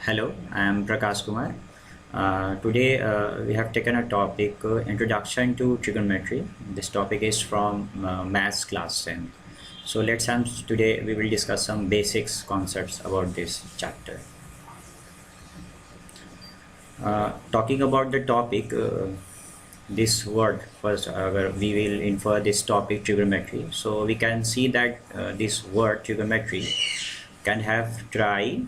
Hello, I am Prakash Kumar. Today we have taken a topic Introduction to Trigonometry. This topic is from Maths class 10. So today we will discuss some basics concepts about this chapter. Talking about the topic, this word first, where we will infer this topic trigonometry. So we can see that this word trigonometry can have tri.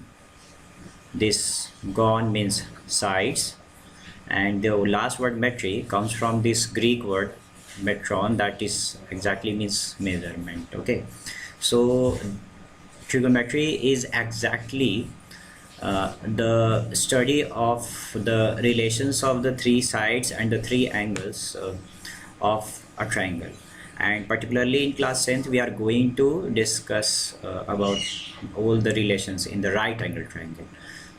This gon means sides, and the last word metri comes from this Greek word metron, that is exactly means measurement. Okay, so trigonometry is exactly the study of the relations of the three sides and the three angles of a triangle. And particularly in class 10th we are going to discuss about all the relations in the right angle triangle.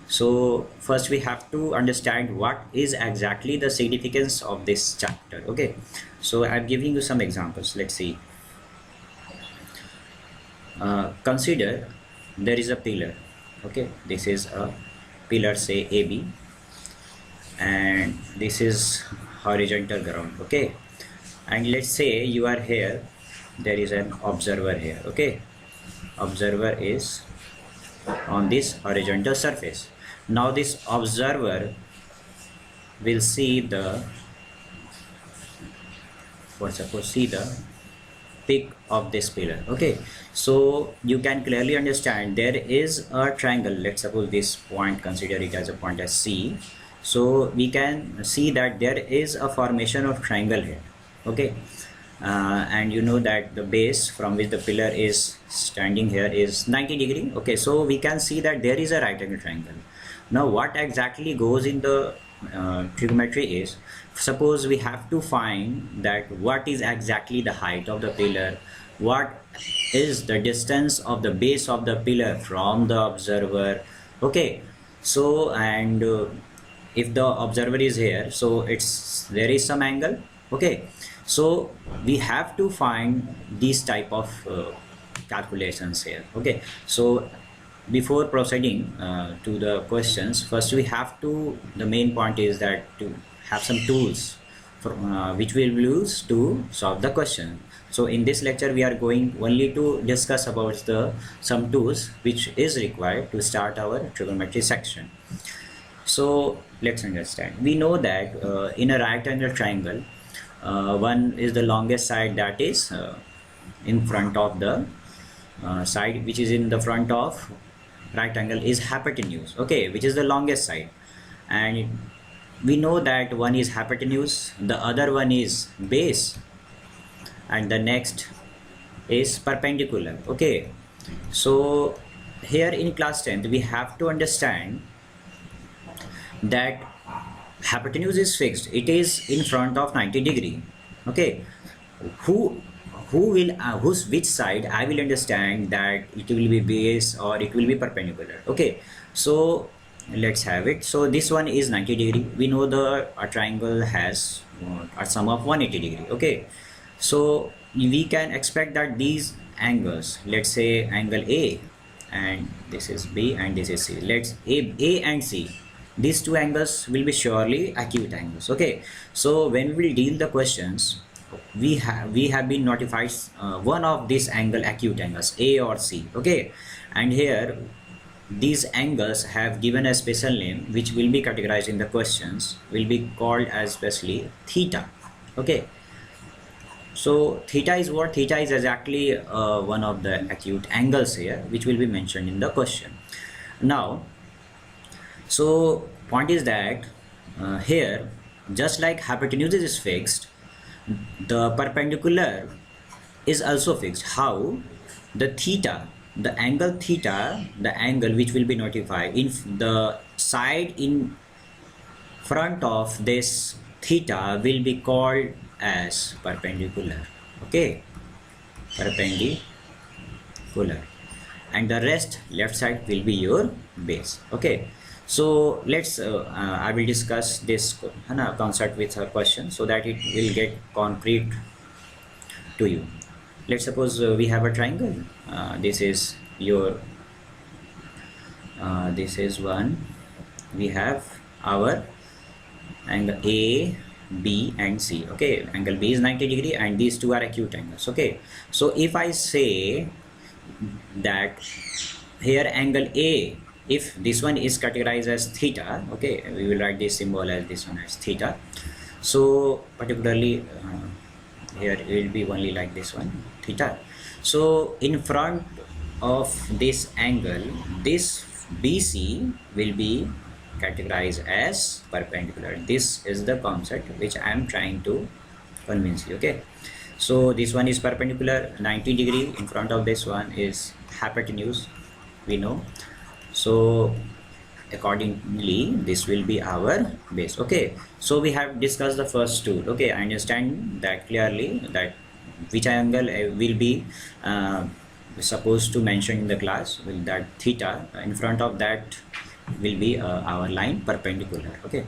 So first we have to understand what is exactly the significance of this chapter. Okay, so I'm giving you some examples. Let's see. Consider there is a pillar. Okay, this is a pillar, say AB, and this is horizontal ground. Okay, and let's say you are here, there is an observer here. Okay, observer is on this horizontal surface. Now this observer will see the, for suppose, see the peak of this pillar. Okay, so you can clearly understand there is a triangle. Let's suppose this point, consider it as a point as C. So we can see that there is a formation of triangle here. Okay, and you know that the base from which the pillar is standing here is 90 degree. Okay, so we can see that there is a right angle triangle. Now what exactly goes in the trigonometry is, suppose we have to find that what is exactly the height of the pillar, what is the distance of the base of the pillar from the observer. Okay, so and if the observer is here, so there is some angle. Okay, so we have to find these type of calculations here. Okay, so before proceeding to the questions, first we have to, the main point is that to have some tools which we will use to solve the question. So in this lecture we are going only to discuss about some tools which is required to start our trigonometry section. So let's understand. We know that in a right angle triangle, one is the longest side, that is in front of the side which is in the front of right angle is hypotenuse. Okay, which is the longest side, and we know that one is hypotenuse, the other one is base, and the next is perpendicular. Okay, so here in class 10th we have to understand that hypotenuse is fixed, it is in front of 90 degree. Okay, which side I will understand that it will be base or it will be perpendicular. Okay, so let's have it. So this one is 90 degree. We know a triangle has a sum of 180 degree. Okay, so we can expect that these angles, let's say angle A, and this is B, and this is C. Let's A and C, these two angles will be surely acute angles. Okay, so when we deal the questions, we have been notified one of these angle acute angles, A or C. Okay, and here these angles have given a special name which will be categorized in the questions, will be called as specially theta. Okay, so theta is what? Theta is exactly one of the acute angles here which will be mentioned in the question. Now, so point is that here, just like hypotenuse is fixed, the perpendicular is also fixed. How? The theta, the angle theta, the angle which will be notified in the side in front of this theta will be called as perpendicular. Okay, perpendicular, and the rest left side will be your base. Okay, so let's I will discuss this concept with a question so that it will get concrete to you. Let's suppose we have a triangle. This is your this is one, we have our angle A, B and C. Okay, angle B is 90 degree and these two are acute angles. Okay, so if I say that here angle A, if this one is categorized as theta, okay, we will write this symbol as this one as theta. So particularly here it will be only like this one, theta. So in front of this angle, this BC will be categorized as perpendicular. This is the concept which I am trying to convince you. Okay, so this one is perpendicular 90 degree, in front of this one is hypotenuse, we know. So accordingly this will be our base. Okay, so we have discussed the first two. Okay, I understand that clearly that which angle will be supposed to mention in the class, will that theta, in front of that will be our line perpendicular. Okay,